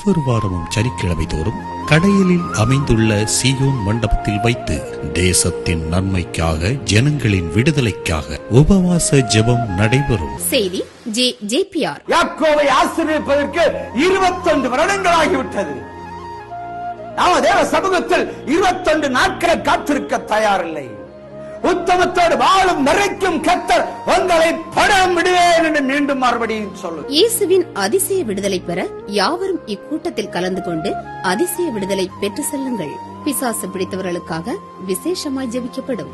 ஒவ்வொரு வாரமும் சனிக்கிழமை தோறும் கடையலில் அமைந்துள்ள சீயோன் மண்டபத்தில் வைத்து தேசத்தின் நன்மைக்காக, ஜனங்களின் விடுதலைக்காக உபவாச ஜெபம் நடைபெறும். செய்தி JPR. யாக்கோபை ஆசீர்வதிப்பதற்கு 21 வருடங்களாகிவிட்டது. நாம தேவ சமூகத்தில் 21 நாட்களை காத்திருக்க தயாரில்லை. உத்தமத்தோடு வாழும் நிறைக்கும் கர்த்தர் உங்களை படம் விடுவேன் என்று மீண்டும் மறுபடியும் சொல்லும். இயேசுவின் அதிசய விடுதலை பெற யாவரும் இக்கூட்டத்தில் கலந்து கொண்டு அதிசய விடுதலை பெற்று செல்லுங்கள். பிசாசு பிடித்தவர்களுக்காக விசேஷமாய் ஜெபிக்கப்படும்.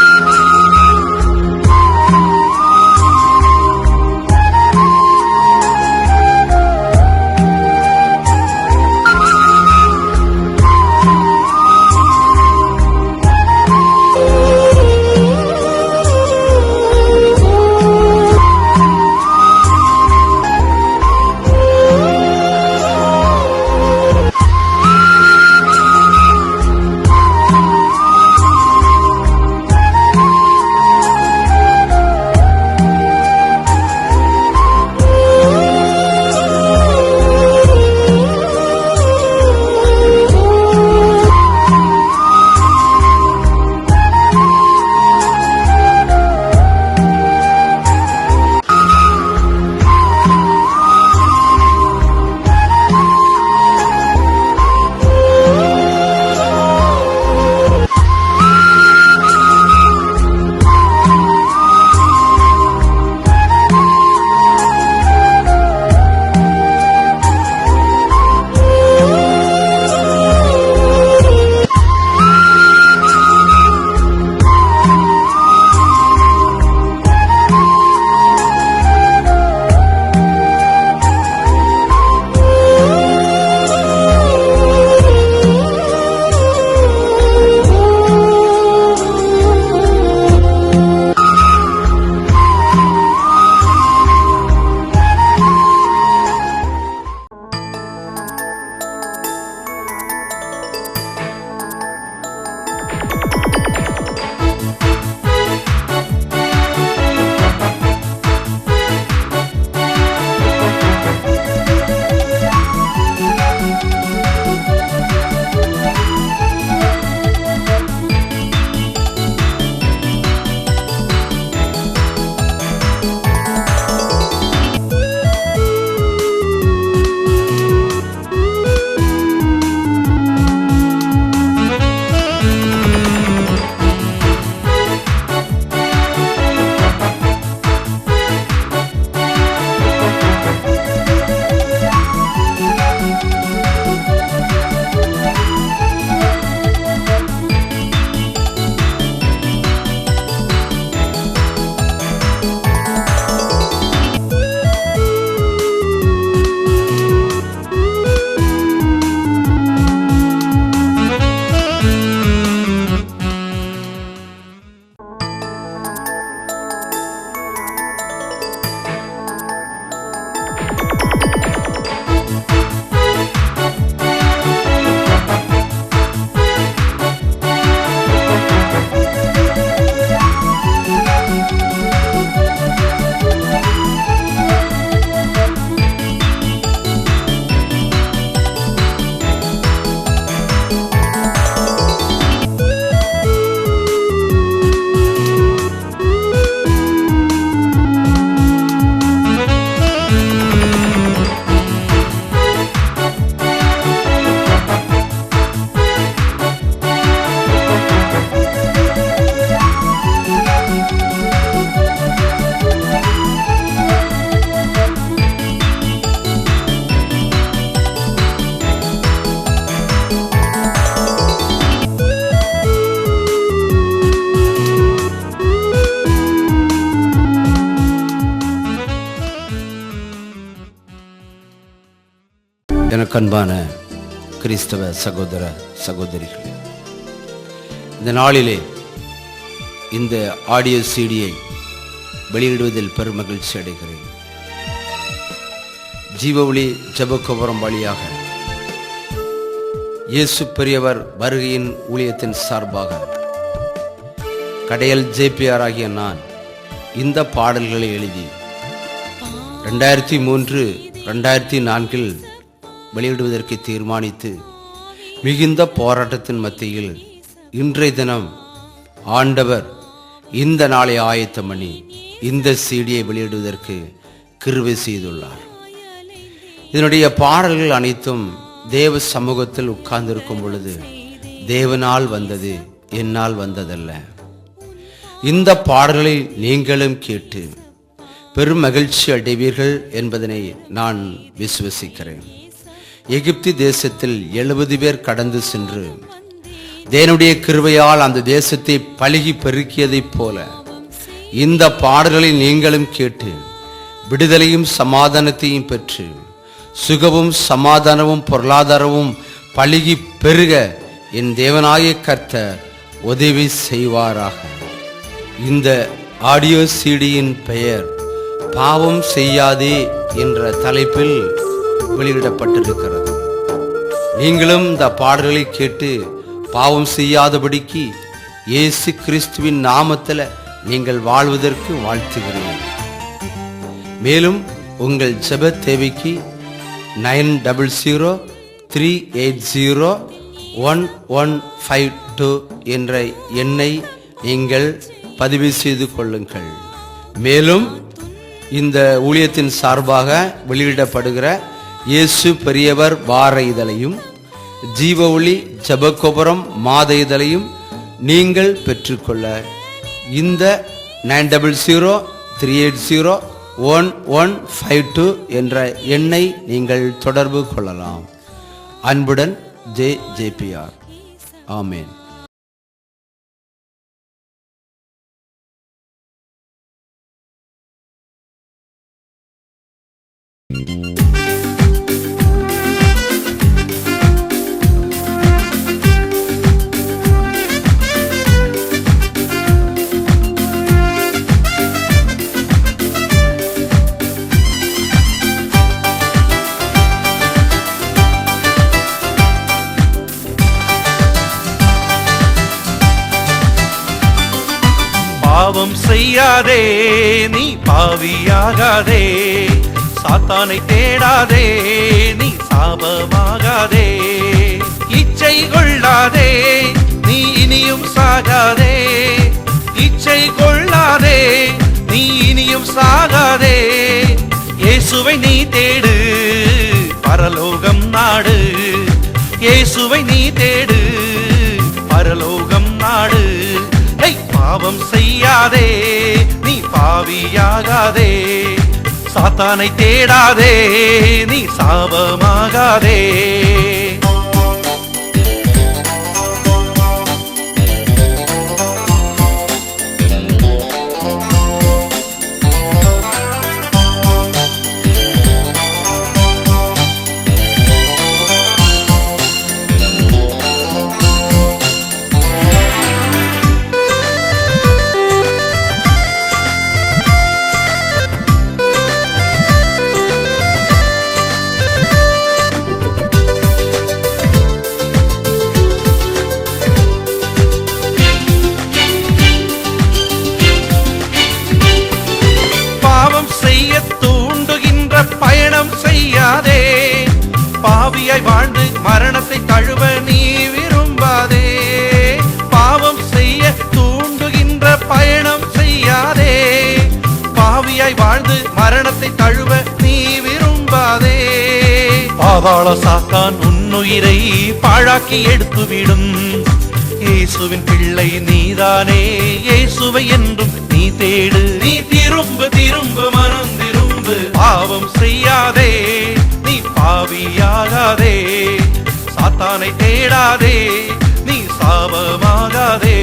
எனக்கு அன்பான கிறிஸ்தவ சகோதர சகோதரிகளே, இந்த நாளிலே இந்த ஆடியோ சிடியை வெளியிடுவதில் பெருமகிழ்ச்சி அடைகிறேன். ஜீவஒளி ஜெபக்கோபுரம் வழியாக இயேசு பெரியவர் வருகையின் ஊழியத்தின் சார்பாக கடையல் JPR ஆகிய நான் இந்த பாடல்களை எழுதி 2003-2004 வெளியிடுவதற்கு தீர்மானித்து மிகுந்த போராட்டத்தின் மத்தியில் இன்றைய தினம் ஆண்டவர் இந்த நாளை ஆயத்தம் பண்ணி இந்த சீடியை வெளியிடுவதற்கு கிருபை செய்துள்ளார். இதனுடைய பாடல்கள் அனைத்தும் தேவ சமூகத்தில் உட்கார்ந்திருக்கும் பொழுது தேவனால் வந்தது, என்னால் வந்ததல்ல. இந்த பாடல்களை நீங்களும் கேட்டு பெரும் மகிழ்ச்சி அடைவீர்கள் என்பதனை நான் விசுவசிக்கிறேன். எகிப்து தேசத்தில் 70 பேர் கடந்து சென்று தேவனுடைய கிருபையால் அந்த தேசத்தை பலுகி பெருக்கியதைப் போல இந்த பாடல்களை நீங்களும் கேட்டு விடுதலையும் சமாதானத்தையும் பெற்று சுகமும் சமாதானமும் பொருளாதாரமும் பலுகி பெருக என் தேவனாய கர்த்தர் உதவி செய்வாராக. இந்த ஆடியோ சீடியின் பெயர் பாவம் செய்யாதே என்ற தலைப்பில் வெளியிடப்பட்டிருக்கிறது. நீங்களும் இந்த பாடல்களை கேட்டு பாவம் செய்யாதபடிக்கு இயேசு கிறிஸ்துவின் நாமத்தில் நீங்கள் வாழ்வதற்கு வாழ்த்துகிறேன். மேலும் உங்கள் ஜெப தேவைக்கு 9003801152 என்ற எண்ணை நீங்கள் பதிவு செய்து கொள்ளுங்கள். மேலும் இந்த ஊழியத்தின் சார்பாக வெளியிடப்படுகிற இயேசு பெரியவர் வார இதழையும் ஜீவ ஒளி ஜெபகோபுரம் மாத இதழையும் நீங்கள் பெற்றுக்கொள்ள இந்த 9003801152 என்ற எண்ணை நீங்கள் தொடர்பு கொள்ளலாம். அன்புடன் JJPR. ஆமென். பாவம் செய்யாதே, நீ பாவியாகாதே, சாத்தானை தேடாதே, நீ சாபமாகாதே, இச்சை கொள்ளாதே, நீ இனியும் சாகாதே, இச்சை கொள்ளாதே, நீ இனியும் சாகாதே, இயேசுவை நீ தேடு, பரலோகம் நாடு, இயேசுவை நீ தேடு, பரலோகம் நாடு. பாவம் செய்யாதே, நீ பாவியாகாதே, சாத்தானை தேடாதே, நீ சாபமாகாதே. பயணம் செய்யாதே, பாவியாய் வாழ்ந்து மரணத்தை தழுவ நீ விரும்பாதே. பாவம் செய்ய தூண்டுகின்ற பயணம் செய்யாதே, பாவியாய் வாழ்ந்து மரணத்தை தழுவ நீ விரும்பாதே. பாதாள சாத்தான் உன்னுயிரை பாழாக்கி எடுத்துவிடும். இயேசுவின் பிள்ளை நீதானே, இயேசுவை என்றும் நீ தேடு, நீ திரும்ப திரும்ப மனம் திரும்பு. பாவம் செய்யாதே, நீ பாவியாகாதே, சாத்தானை தேடாதே, நீ சாபமாகாதே.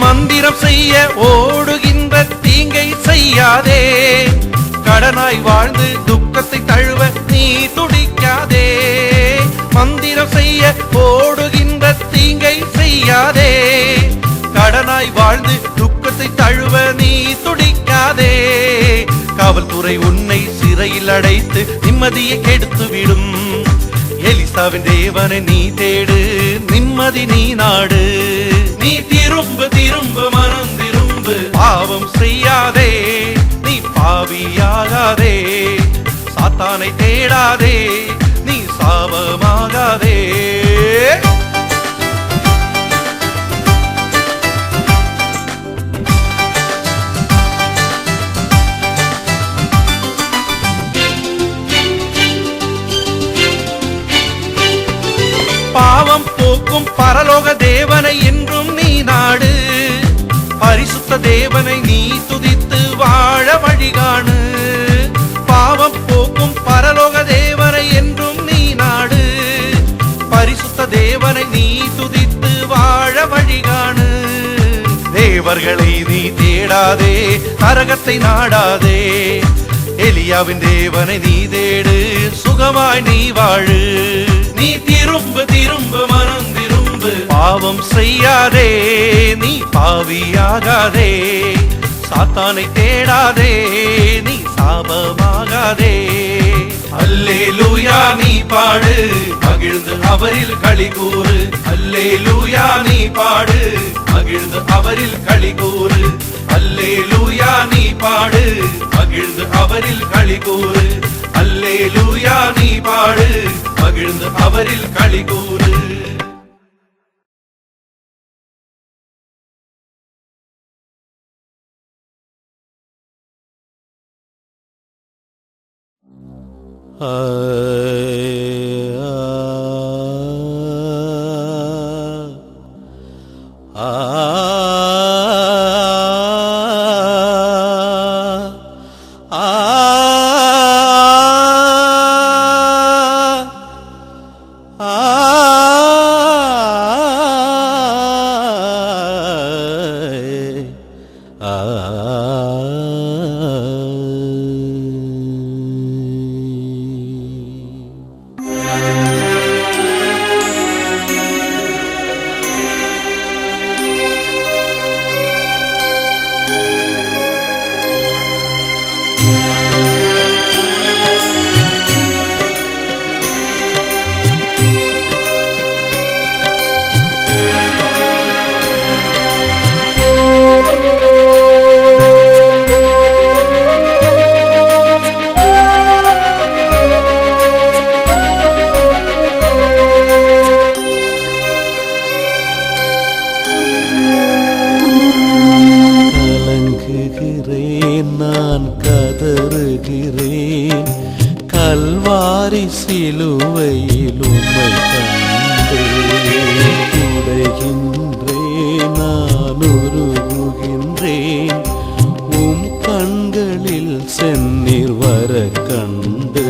மந்திரம் செய்ய ஓடுகின்ற தீங்கை செய்யாதே, கடனாய் வாழ்ந்து துக்கத்தை தழுவ நீ துடிக்காதே. மந்திரம் செய்ய ஓடுகின்ற தீங்கை செய்யாதே, கடனாய் வாழ்ந்து துக்கத்தை தழுவ நீ துடிக்காதே. காவல்துறை உன்னை சிறையில் அடைத்து நிம்மதியை கெடுத்து விடும். எலிசாவின் தேவனை நீ தேடு, நிம்மதி நீ நாடு. நீ திரும்ப திரும்ப மனம் திரும்ப, பாவம் செய்யாதே, நீ பாவியாகாதே. சாத்தானை தேடாதே, நீ சாபமாகாதே. பாவம் போக்கும் பரலோக தேவனை என்றும் நீ நாடு. பரிசுத்த தேவனை நீ துதித்து வாழ வழிகாணு. பாவம் போக்கும் பரலோக தேவனை என்றும் நீ நாடு. பரிசுத்த தேவனை நீ துதித்து வாழ வழிகாணு. தேவர்களை நீ தேடாதே, நரகத்தை நாடாதே. எலியாவின் தேவனை நீ தேடு, சுகமாய் நீ வாழு. நீ திரும்ப திரும்ப மனம் திரும்ப, பாவம் செய்யாதே, நீ பாவியாகாதே. சாத்தானை தேடாதே, நீ சாபமாகாதே. அல்லேலூயா நீ பாடு, மகிழ்ந்து அவரில் களி கூறு. அல்லேலூயா நீ பாடு, மகிழ்ந்து அவரில் களி கூறு. அல்லேலூயா நீ பாடு, மகிழ்ந்து அவரில் களி கூறு. அல்லேலூயா நீ பாடு, மகிழ்ந்து அவரில் களி கூறு. நான் கதறுகிறேன், கல்வாரி சிலுவையில் உம்மை கண்டு உடைகின்றேன், நான் உருகுகின்றேன். உம் கண்களில் செந்நீர் வர கண்டு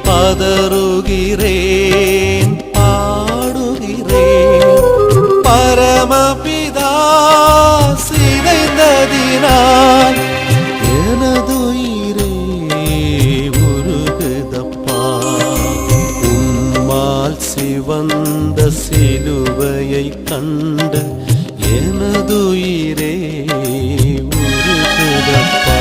பதறுகிறேன், பாடுகிறேன். பரமபிதா சிதைந்ததினால் எனதுயிரே உருகுதப்பா. உம்மால் சிவந்த சிலுவையை கண்டு எனதுயிரே உருகுதப்பா.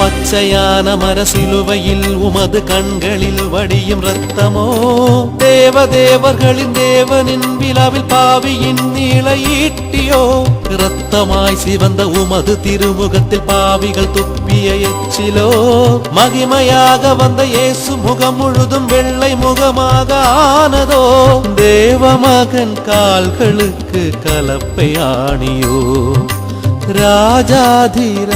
பச்சையான மரசிலுவையில் உமது கண்களில் வடியும் இரத்தமோ, தேவதேவர்களின் தேவனின் விழாவில் பாவியின் நீளை ஈட்டியோ. இரத்தமாய் சிவந்த உமது திருமுகத்தில் பாவிகள் துப்பிய எச்சிலோ. மகிமையாக வந்த இயேசு முகம் முழுதும் வெள்ளை முகமாக ஆனதோ. தேவமகன் கால்களுக்கு கலப்பை ஆணியோ, ராஜாதிராஜனுக்கு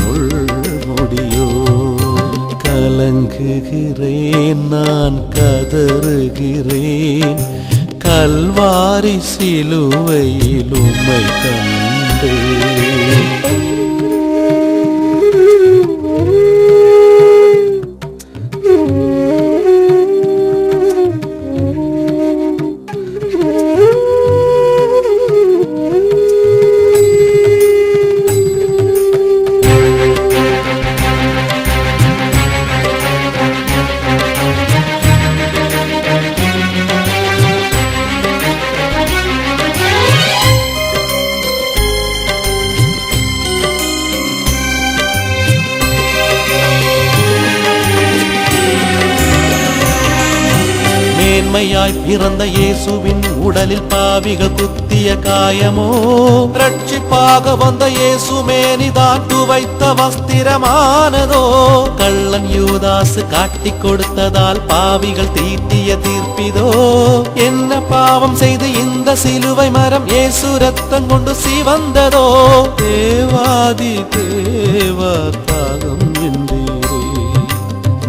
முள்முடியோ. கலங்குகிறேன், நான் கதறுகிறேன், கல்வாரி சிலுவையில் உம்மை கண்டேன். மேன்மையாய் பிறந்த இயேசுவின் உடலில் பாவிகள் குத்திய காயமோ, ரட்சிப்பாக வந்த இயேசு மேனிதான் துவைத்த வஸ்திரமானதோ. கள்ளன் யூதாசு காட்டிக் கொடுத்ததால் பாவிகள் தீட்டிய தீர்ப்பிதோ. என்ன பாவம் செய்து இந்த சிலுவை மரம் இயேசு ரத்தம் கொண்டு சிவந்ததோ. தேவாதி தேவா தாகம் என்றீரே,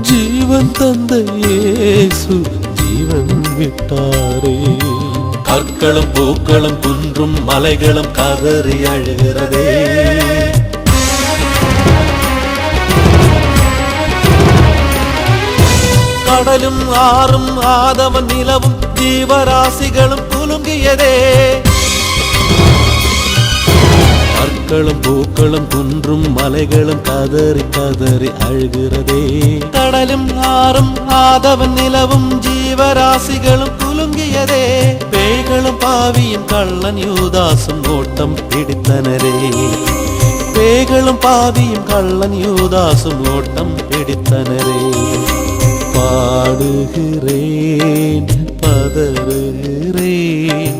ஜீவன் தந்த இயேசு ஜீவன் விட்டாரே. கற்களும் பூக்களும் குன்றும் மலைகளும் கதறி அழுகிறதே. கடலும் ஆறும் ஆதவன் நிலவும் ஜீவராசிகளும் குலுங்கியதே. கற்களும் பூக்களும் குன்றும் மலைகளும் கதறி கதறி அழுகிறதே. கடலும் ஆறும் ஆதவன் நிலவும் ஜீவராசிகளும் குலுங்கியதே. பேய்களும் பாவியும் கள்ளன் யூதாசும் ஓட்டம் பிடித்தனரே. பேய்களும் பாவியும் கள்ளன் யூதாசும் ஓட்டம் பிடித்தனரே. பாடுகிறேன், பதறுகிறேன்,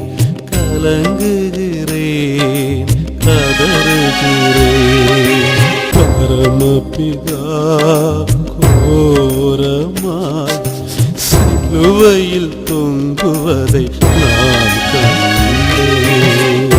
கலங்குகிறேன், கதறுகிறேன். பரமபிதா கோரமாய் சிலுவையில் தொங்குவதை நான் கண்டேன்.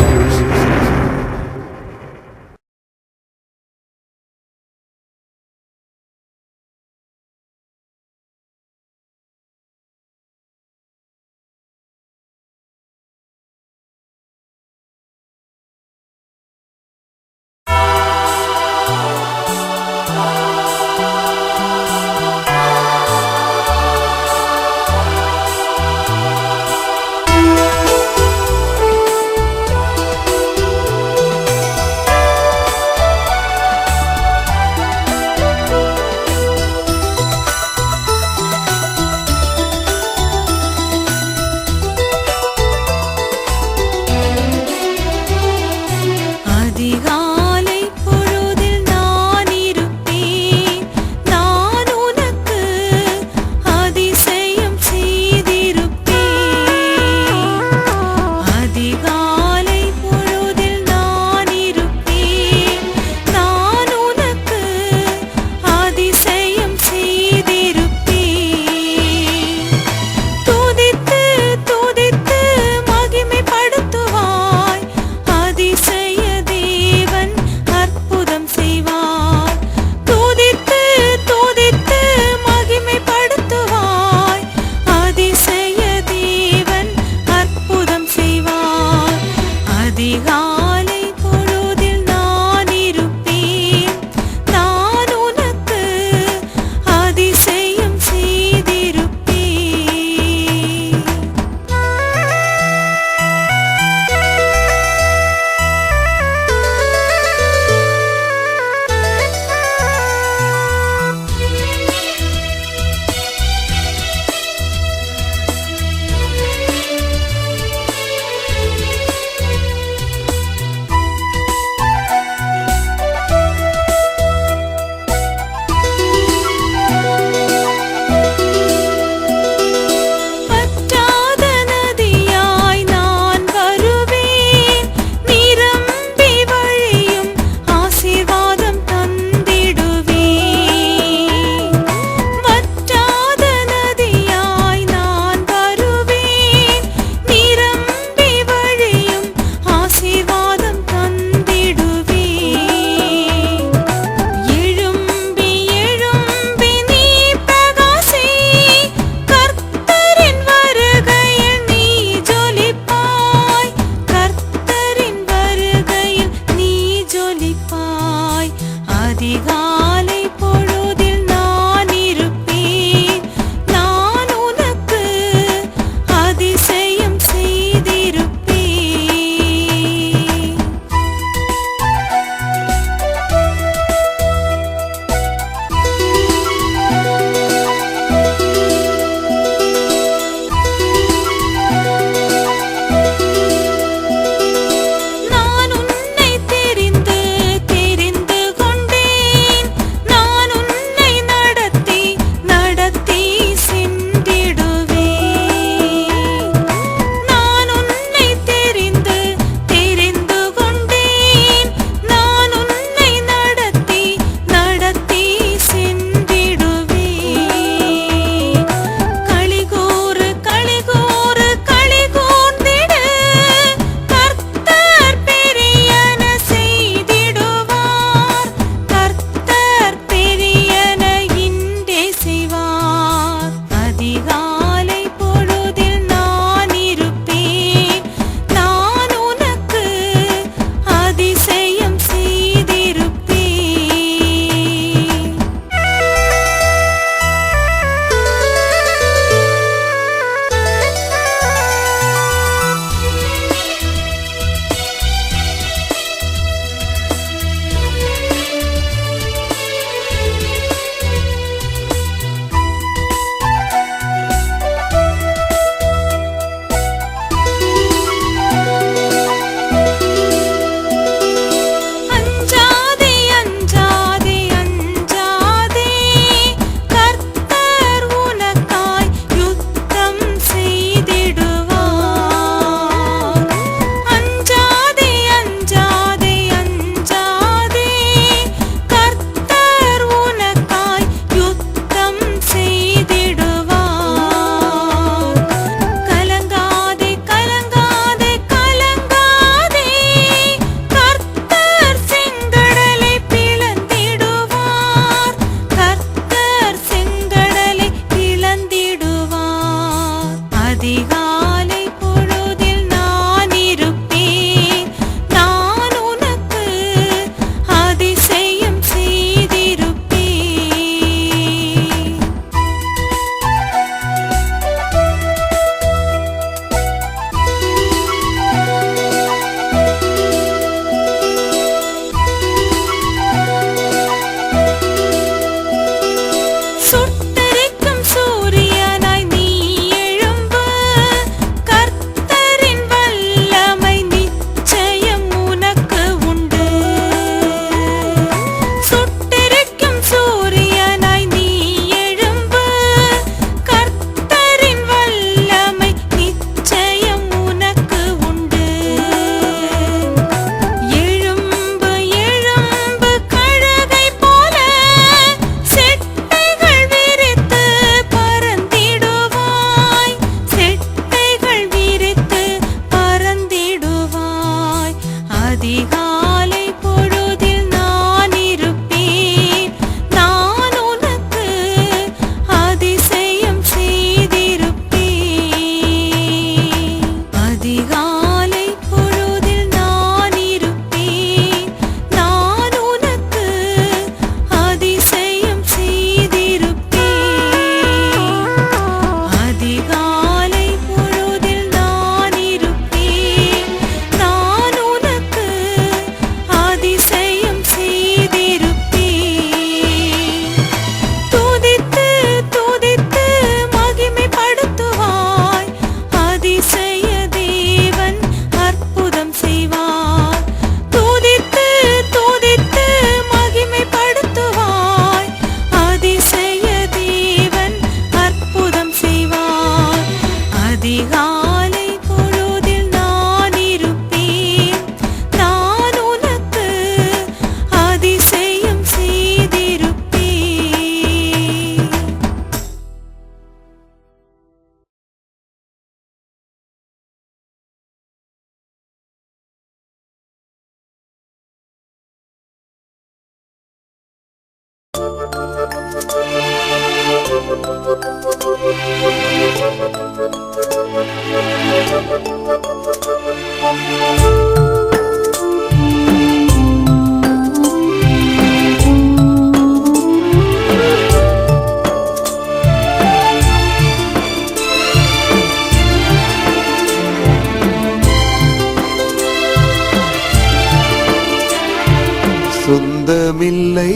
சொந்தமில்லை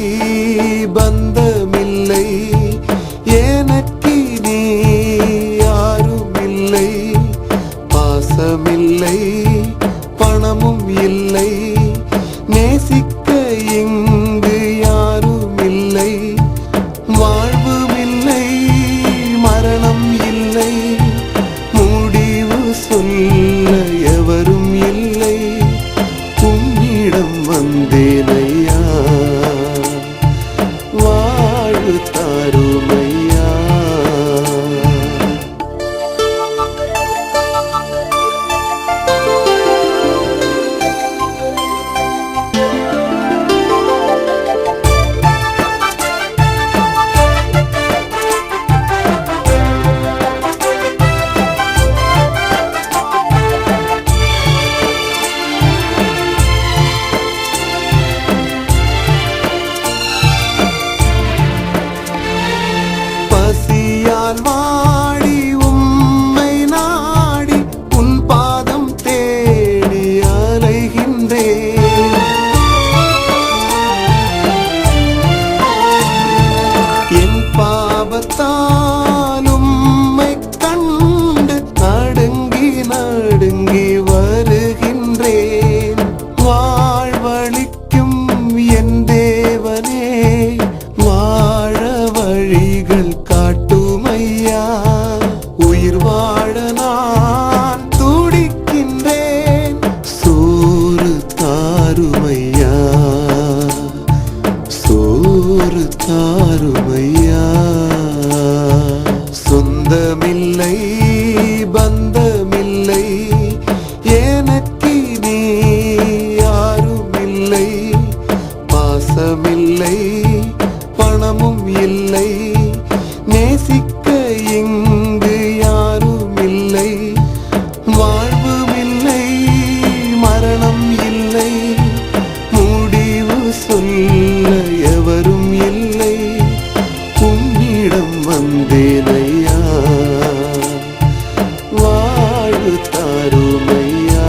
பந்தமில்லை எனக்கு நீ யாருமில்லை, பாசமில்லை பணமும் இல்லை, நேசிக்க இங்கு யாருமில்லை, வாழ்வுமில்லை மரணம் இல்லை, முடிவு சொல்ல எவரும் இல்லை, உன்னிடம் வந்தேனையா வாழ்வு தாருமையா. பசியால் வாடி உம்மை நாடி உன் பாதம் தேடி அலைகின்றேன், என் பாவத்தால் உம்மை கண்டு நடுங்கி நடுங்கி வருகின்றேன், வாழ்வழிக்கும் என் தேவனே வாழ வழிகள் காட்டுமையா, உயிர் வாழ நான் துடிக்கின்றேன், சோறு தாருமையா சோறு தாருமையா. சொந்தமில்லை பந்தமில்லை எனக்கு நீ யாருமில்லை, பாசமில்லை பணமும் இல்லை, நேசிக்க இங்கு யாருமில்லை, வாழ்வுமில்லை மரணம் இல்லை, முடிவு சொல்ல எவரும் இல்லை, உன்னிடம் வந்தேனையா வாழ்வு தாருமையா.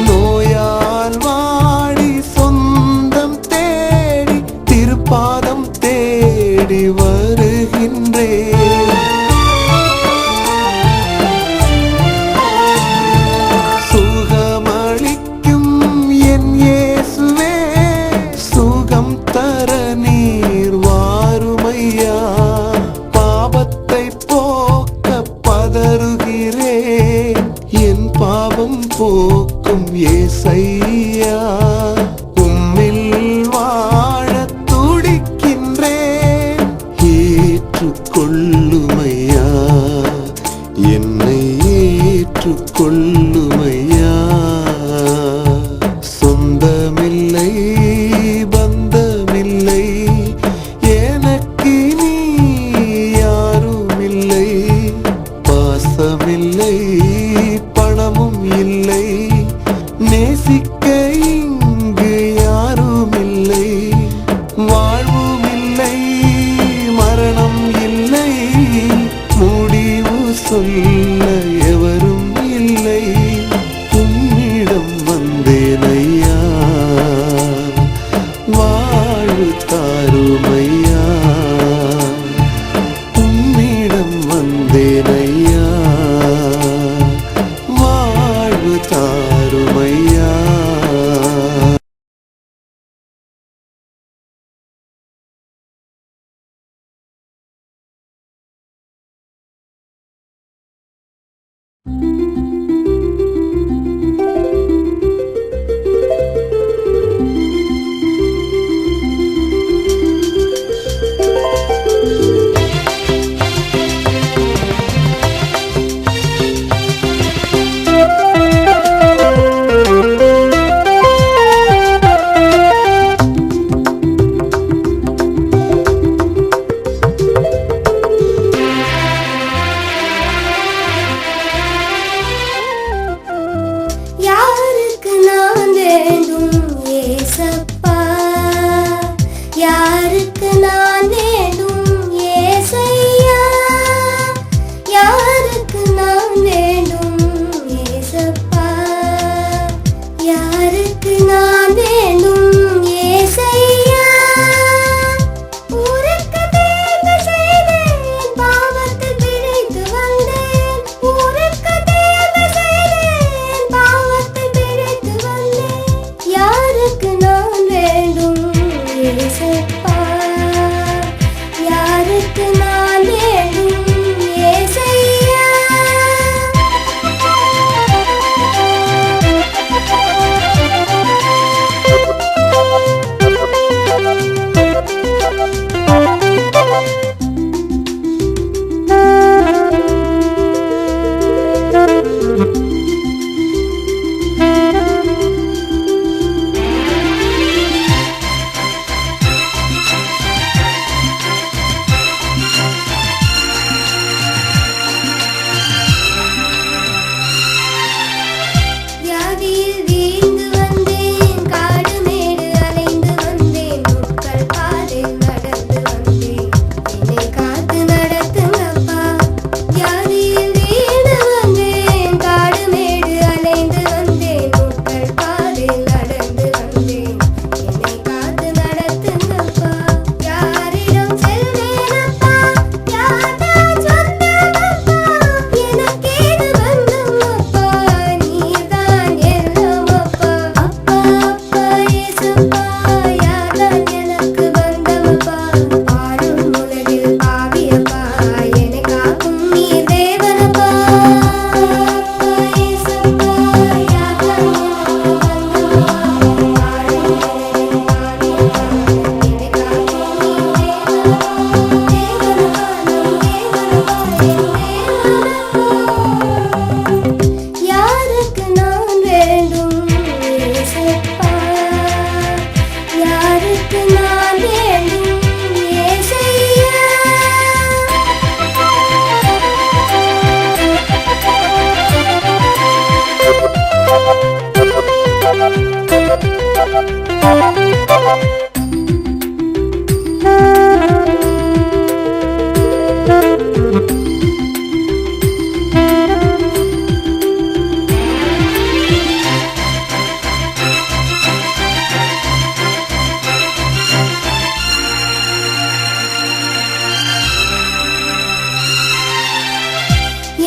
நோயால் வாடி சொந்தம் தேடி திருப்பாதம் தேடி வருகின்றேன், சுகமளிக்கும் என் இயேசுவே சுகம் தர நீர் வாருமையா, பாவத்தை போக்க பதறுகிறேன், என் பாவம் போக்கும் ஏசையா, உம்மில் வாழ துடிக்கின்றேன், ஏற்றுக்கொள்ளுமையா என்னை ஏற்றுக்கொள்ளுமையா. சொந்தமில்லை பந்தமில்லை எனக்கு நீ யாருமில்லை, பாசமில்லை பணமும் இல்லை, நேசிக்க இங்கு யாருமில்லை, வாழ்வுமில்லை மரணம் இல்லை, முடிவு சொல்ல எவரும் இல்லை,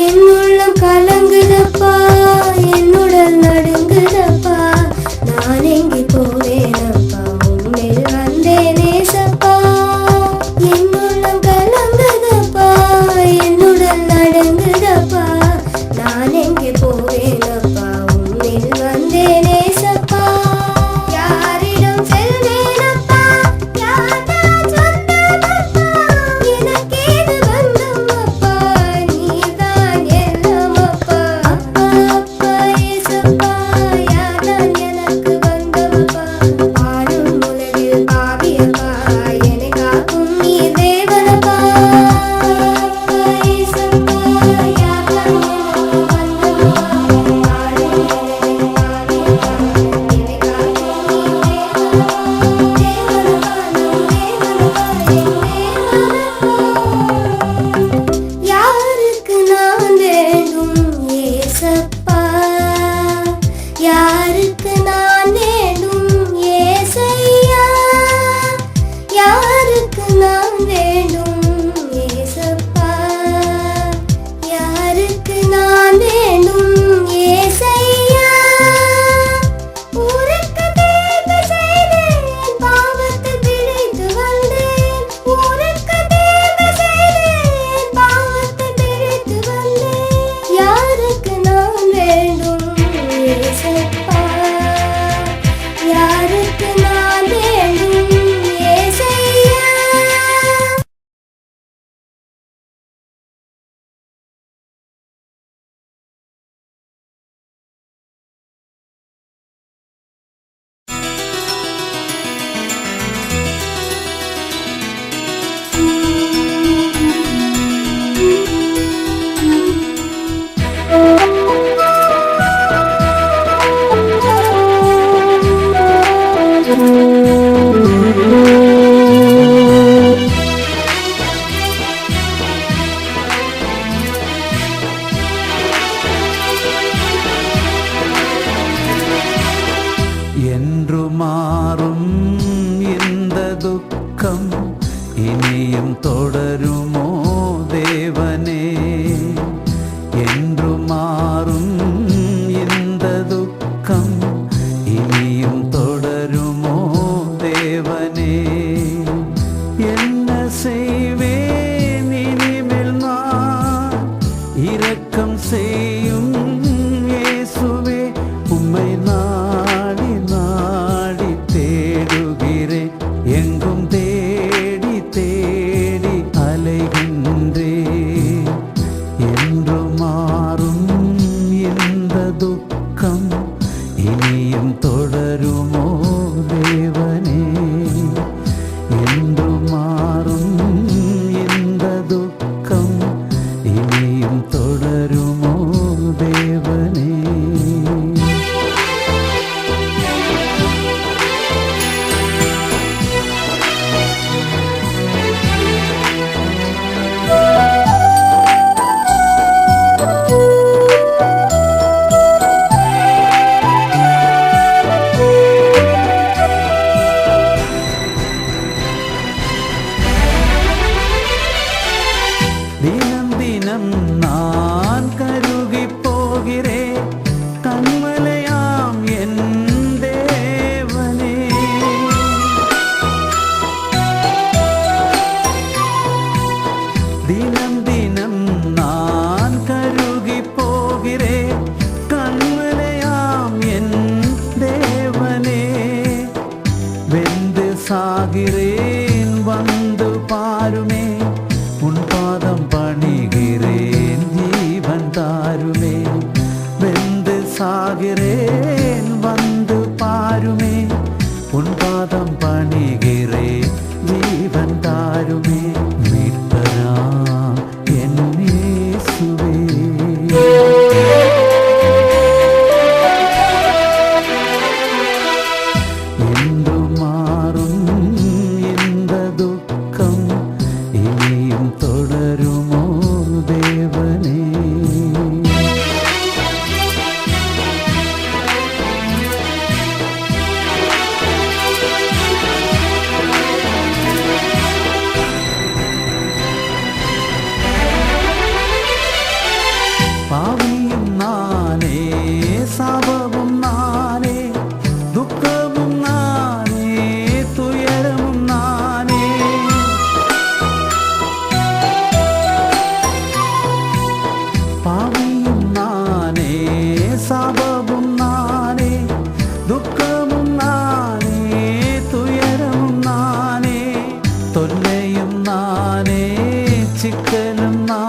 என் உள்ளம் கலங்குதப்பா, என் உடல் நடுங்குதப்பா, நான் எங்கே போவேனப்பா, உன்னில் வந்தேனேசப்பா. என் உள்ளம் கலங்குதப்பா, என் உடல் நடுங்குதப்பா, நான் எங்கே போவேனப்பா, உன்னில் வந்தேனேசப்பா. யாரிடம் செல்வேனப்பா, யார்தான் சொந்தமப்பா, எனக்கேது பந்தமப்பா, நீதான் எல்லாமப்பா. அப்பா அப்பா ஏசப்பா, யார்தான் எனக்கு பந்தமப்பா, பாடும் உலகில் பாவியப்பா, என்னை காக்கும் நீர் தேவனப்பா. அப்பா ஏசப்பா, யார்தான் எனக்கு பந்தமப்பா, பாடும் உலகில் பாவியப்பா, என்னை காக்கும் நீர் தேவனப்பா. தேவனப்பா, நம் தேவனப்பா, என் தேவனப்பா. யாருக்கு நான் வேண்டும் ஏசப்பா, யாருக்கு நான் வேண்டும் ஏசையா, யாருக்கு நான் வேண்டும் ஏசப்பா, யாருக்கு நான் வேண்டும் ஏசையா. ஊருக்கு தேர்வு செய்தேன், பாவத்தில் பிழைத்து வந்தேன், ஊருக்கு தேர்வு செய்தேன், பாவத்தில் பிழைத்து வந்தேன். யாருக்கு நான் வேண்டும் ஏசப்பா, யாருக்கு நான் வேண்டும் ஏசையா. என்று மாறும் இந்த துக்கம் இனியும் தொடருமோ தேவனே, என்று மாறும் இந்த துக்கம் இனியும் தொடருமோ தேவனே. என்ன செய்வேன் இனிமேல் நான், இரக்கம் செய்யும் இயேசுவே, உம்மை நாடி நாடி தேடுகிறேன், எங்கும் தேடி தேடி அலைகின்றேன். என்று மாறும் இந்த துக்கம் இனியும் தொடருமோ தேவனே, என்று மாறும் இந்த துக்கம் இனியும் தொடருமோ தேவனே. தினம் தினம் நான் கருகி போகிறேன், கண்மலையாம் என் தேவனே. தினம் தினம் நான் கருகி போகிறேன், கண்மலையாம் என் தேவனே. வெந்து சாகிறேன் வந்து பாருமே, உன் பாதம் பணிகிறேன் ஜீவன் தாருமே. வெந்து சாகிறேன் வந்து பாருமே, உன் பாதம் பணிகிறேன் ஜீவன் தாருமே. மீட்பரா என்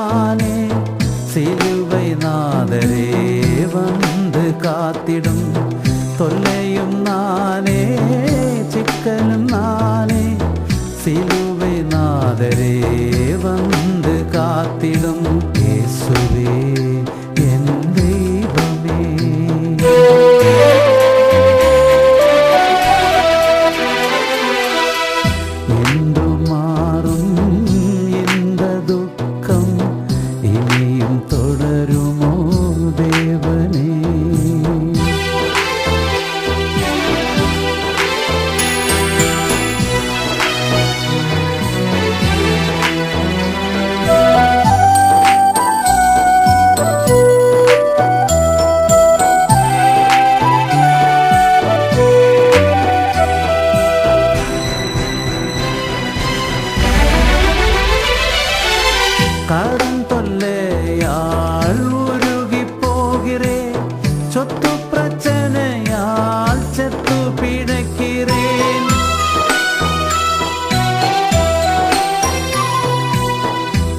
நானே சிலுவை நாதரே வந்து காத்திடும் தொல்லையும் நானே சிக்கலும் நானே சிலுவை நாதரே வந்து காத்திடும் இயேசுவே என் தெய்வமே. என்று மாறும் இந்த துக்கம் இனியும் தொடருமோ தேவனே. கடன் தொல்லையால் உருகி போகிறேன், சொத்து பிரச்சனையால் செத்து பிழைக்கிறேன்.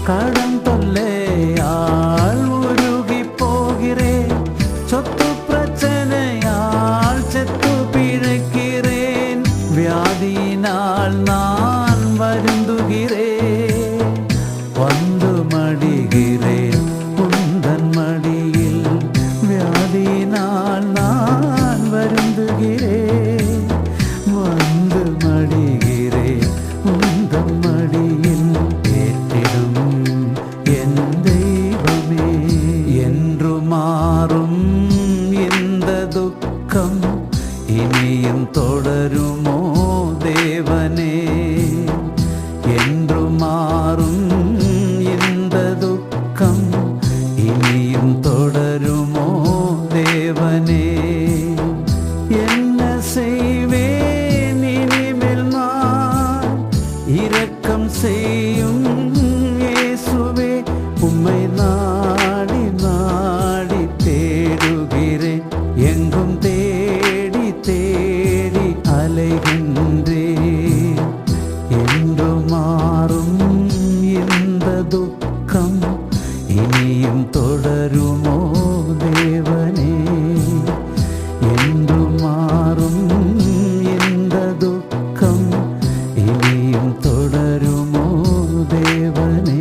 கடன் தொல்லையால் உருகி போகிறேன், சொத்து பிரச்சனையால் செத்து பிழைக்கிறேன். வியாதியினால் நான் வருந்துகிறேன், வந்து மடிகிறேன் உந்தன் மடியில். வியாதியினால் நான் வருந்துகிறேன், வந்து மடிகிறேன் உந்தன் மடியில். ஏற்றிடும் என் தெய்வமே. என்று மாறும் இந்த துக்கம் இனியும் தொடருமோ தேவனே. என்று மாறும் இந்த துக்கம் இனியும் தொடருமோ தேவனே. என்ன செய்வேன் இனிமேல் நான், இரக்கம் செய்யும் இயேசுவே. உம்மை நாடி நாடி தேடுகிறேன், எங்கும் தேடி தேடி அலைகின்றேன். என்று மாறும் இந்த துக்கம் இனியும் தொடருமோ தேவனே. என்று மாறும் இந்த துக்கம் இனியும் தொடருமோ தேவனே.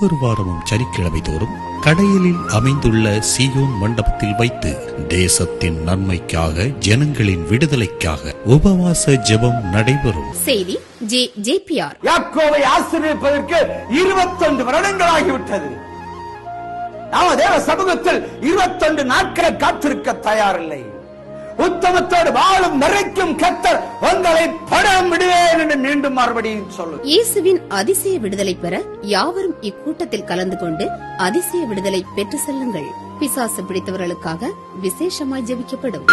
ஒவ்வொரு வாரமும் சனிக்கிழமை தோறும் கடையலில் அமைந்துள்ள சீயோன் மண்டபத்தில் வைத்து தேசத்தின் நன்மைக்காக ஜனங்களின் விடுதலைக்காக உபவாச ஜெபம் நடைபெறும். செய்தி JPR. யாக்கோவை ஆசீர்வதிப்பதற்கு 21 வருடங்களாகிவிட்டது. நாம தேவ சமூகத்தில் 21 நாட்களை காத்திருக்க தயாரில்லை. உத்தமத்தோடு வாழும் நிறைக்கும் கர்த்தர் உங்களை படம் விடுவேன் என்று மீண்டும் மறுபடியும் சொல்லும். இயேசுவின் அதிசய விடுதலை பெற யாவரும் இக்கூட்டத்தில் கலந்து கொண்டு அதிசய விடுதலை பெற்று செல்லுங்கள். பிசாசு பிடித்தவர்களுக்காக விசேஷமாய் ஜெபிக்கப்படும்.